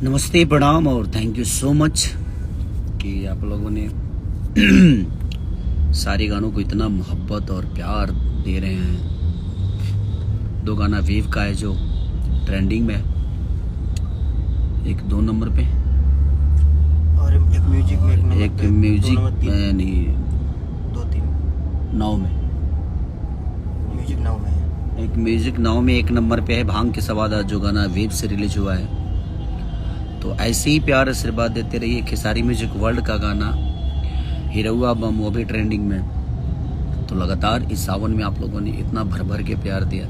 नमस्ते, प्रणाम और थैंक यू सो मच कि आप लोगों ने सारे गानों को इतना मोहब्बत और प्यार दे रहे हैं। दो गाना वेव का है जो ट्रेंडिंग में है, एक 2 नंबर पे और एक म्यूजिक में, एक म्यूजिक में नहीं 2-3 9 में, म्यूजिक नाउ में है। एक म्यूजिक 9 में 1 नंबर पे है भांग के सवादा, जो गाना वेव से रिलीज हुआ है। तो ऐसे ही प्यार आशीर्वाद देते रहिए। खेसारी म्यूजिक वर्ल्ड का गाना हिरौआ बम, वो भी ट्रेंडिंग में। तो लगातार इस सावन में आप लोगों ने इतना भर भर के प्यार दिया,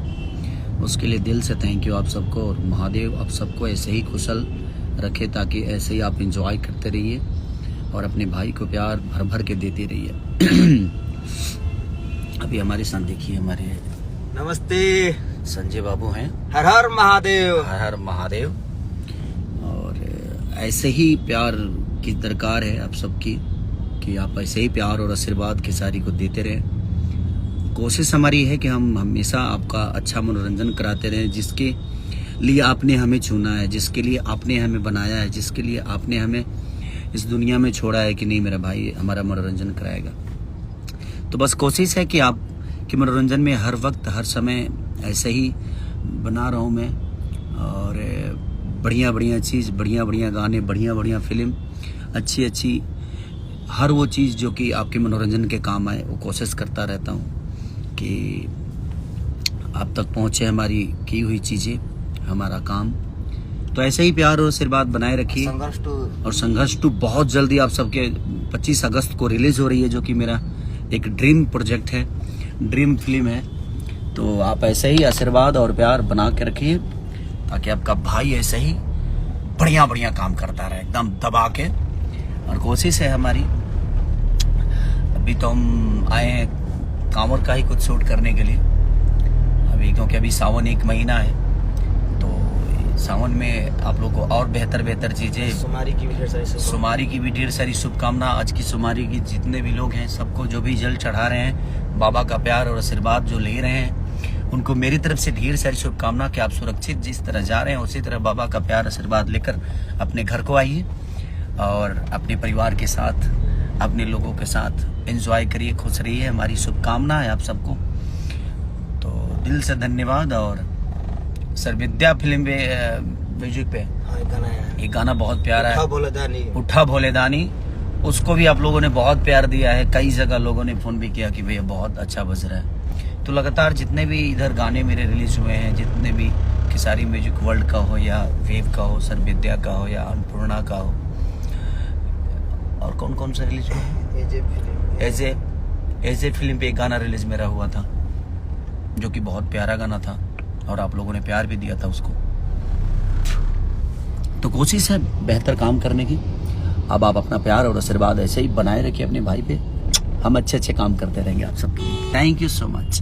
उसके लिए दिल से थैंक यू आप सबको। और महादेव आप सबको ऐसे ही कुशल रखे, ताकि ऐसे ही आप एंजॉय करते रहिए और अपने भाई को प्यार भर भर के देते रहिए। अभी हमारे साथ देखिए, हमारे नमस्ते, संजय बाबू हैं। हर हर महादेव। हर हर महादेव। और ऐसे ही प्यार की दरकार है आप सबकी, कि आप ऐसे ही प्यार और आशीर्वाद खेसारी को देते रहें। कोशिश हमारी है कि हम हमेशा आपका अच्छा मनोरंजन कराते रहें, जिसके लिए आपने हमें चुना है, जिसके लिए आपने हमें बनाया है, जिसके लिए आपने हमें इस दुनिया में छोड़ा है कि नहीं मेरा भाई हमारा मनोरंजन कराएगा। तो बस कोशिश है कि आप कि मनोरंजन में हर वक्त हर समय ऐसे ही बना रहा हूँ मैं। और बढ़िया बढ़िया चीज़, बढ़िया बढ़िया गाने, बढ़िया बढ़िया फिल्म, अच्छी अच्छी हर वो चीज़ जो कि आपके मनोरंजन के काम आए, वो कोशिश करता रहता हूँ कि आप तक पहुँचे हमारी की हुई चीज़ें, हमारा काम। तो ऐसे ही प्यार और आशीर्वाद बनाए रखिए। और संघर्ष 2 बहुत जल्दी आप सबके 25 अगस्त को रिलीज हो रही है, जो कि मेरा एक ड्रीम प्रोजेक्ट है, ड्रीम फिल्म है। तो आप ऐसे ही आशीर्वाद और प्यार बना के रखिए, ताकि आपका भाई ऐसे ही बढ़िया बढ़िया काम करता रहे एकदम दबा के। और कोशिश है हमारी, अभी तो हम आए हैं कांवर का ही कुछ शूट करने के लिए अभी, क्योंकि अभी सावन 1 महीना है। तो सावन में आप लोग को और बेहतर चीज़ें, सुमारी की भी ढेर सारी शुभकामना। आज की सुमारी की जितने भी लोग हैं, सबको जो भी जल चढ़ा रहे हैं, बाबा का प्यार और आशीर्वाद जो ले रहे हैं, उनको मेरी तरफ से ढेर सारी शुभकामना कि आप सुरक्षित जिस तरह जा रहे हैं, उसी तरह बाबा का प्यार आशीर्वाद लेकर अपने घर को आइए और अपने परिवार के साथ, अपने लोगों के साथ एंजॉय करिए, खुश रहिए। हमारी शुभकामना है आप सबको। तो दिल से धन्यवाद। और सर विद्या फिल्म में म्यूजिक पे एक गाना बहुत प्यारा है, उठा भोले दानी, उसको भी आप लोगों ने बहुत प्यार दिया है। कई जगह लोगों ने फोन भी किया कि भैया बहुत अच्छा बज रहा है। तो लगातार जितने भी इधर गाने मेरे रिलीज हुए हैं, जितने भी खेसारी म्यूजिक वर्ल्ड का हो या वेव का हो, सर विद्या का हो या अन्नपूर्णा का हो, और कौन कौन सा रिलीज हुआ, एजे फिल्म पे एक गाना रिलीज मेरा हुआ था, जो कि बहुत प्यारा गाना था और आप लोगों ने प्यार भी दिया था उसको। तो कोशिश है बेहतर काम करने की। अब आप अपना प्यार और आशीर्वाद ऐसे ही बनाए रखिए अपने भाई पे। हम अच्छे काम करते रहेंगे आप सबके लिए। Thank you so much.